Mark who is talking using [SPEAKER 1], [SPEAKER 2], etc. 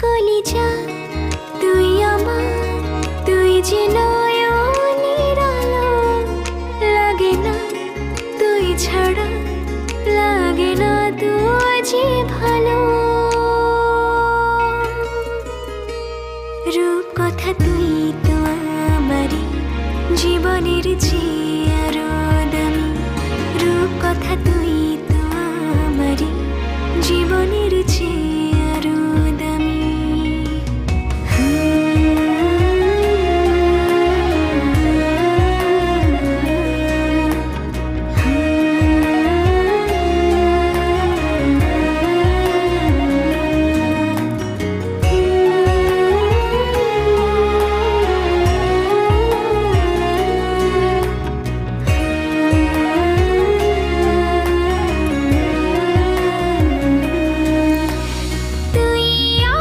[SPEAKER 1] কলিজা তুই আমার, তুই যে নয়নের আলো। লাগে না তুই ছাড়া, লাগে না তুই যে ভালো। রূপ কথা তুই তো আমারই জীবনের চেয়ে